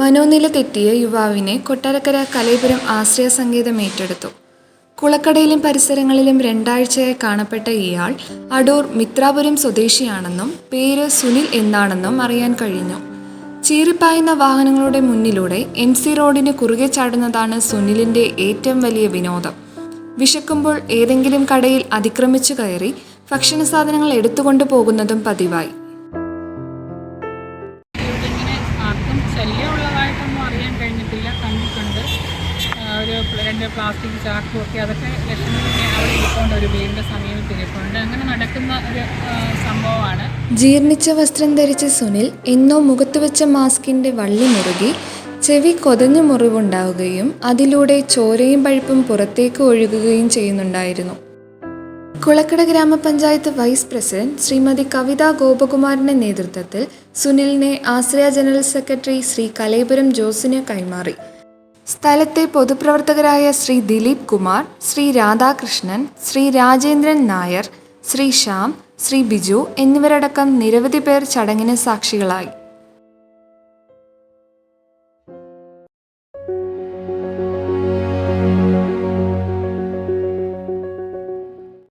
മനോനില തെറ്റിയ യുവാവിനെ കൊട്ടാരക്കര കലൈപുരം ആശ്രയ സങ്കേതം ഏറ്റെടുത്തു. കുളക്കടയിലും പരിസരങ്ങളിലും രണ്ടാഴ്ചയായി കാണപ്പെട്ട ഇയാൾ അടൂർ മിത്രാപുരം സ്വദേശിയാണെന്നും പേര് സുനിൽ എന്നാണെന്നും അറിയാൻ കഴിഞ്ഞു. ചീറിപ്പായുന്ന വാഹനങ്ങളുടെ മുന്നിലൂടെ MC റോഡിന് കുറുകെ ചാടുന്നതാണ് സുനിലിന്റെ ഏറ്റവും വലിയ വിനോദം. വിശക്കുമ്പോൾ ഏതെങ്കിലും കടയിൽ അതിക്രമിച്ചു കയറി ഭക്ഷണ സാധനങ്ങൾ എടുത്തുകൊണ്ടു പോകുന്നതും പതിവായി. ആർക്കും ശല്യമുള്ളതായിട്ടൊന്നും അറിയാൻ കഴിഞ്ഞിട്ടില്ല. കണ്ടിട്ടുണ്ട് ഒരു 2 പ്ലാസ്റ്റിക് ചാക്കും ഒക്കെ, അതൊക്കെ ലക്ഷണമൊക്കെ അവിടെ ഇരിപ്പുണ്ട്. ഒരു വീടിൻ്റെ സമീപത്ത് ഇരിപ്പുണ്ട്. അങ്ങനെ നടക്കുന്ന ഒരു സംഭവമാണ്. ജീർണിച്ച വസ്ത്രം ധരിച്ച സുനിൽ എന്നോ മുഖത്ത് വെച്ച മാസ്കിന്റെ വള്ളി മുറുകി ചെവി കൊതഞ്ഞു മുറിവുണ്ടാവുകയും അതിലൂടെ ചോരയും പഴുപ്പും പുറത്തേക്ക് ഒഴുകുകയും ചെയ്യുന്നുണ്ടായിരുന്നു. കുളക്കട ഗ്രാമപഞ്ചായത്ത് വൈസ് പ്രസിഡന്റ് ശ്രീമതി കവിത ഗോപകുമാറിന്റെ നേതൃത്വത്തിൽ സുനിലിനെ ആശ്രയ ജനറൽ സെക്രട്ടറി ശ്രീ കലൈപുരം ജോസിന് കൈമാറി. സ്ഥലത്തെ പൊതുപ്രവർത്തകരായ ശ്രീ ദിലീപ് കുമാർ, ശ്രീ രാധാകൃഷ്ണൻ, ശ്രീ രാജേന്ദ്രൻ നായർ, ശ്രീ ശ്യാം, ശ്രീ ബിജു എന്നിവരടക്കം നിരവധി പേർ ചടങ്ങിന് സാക്ഷികളായി.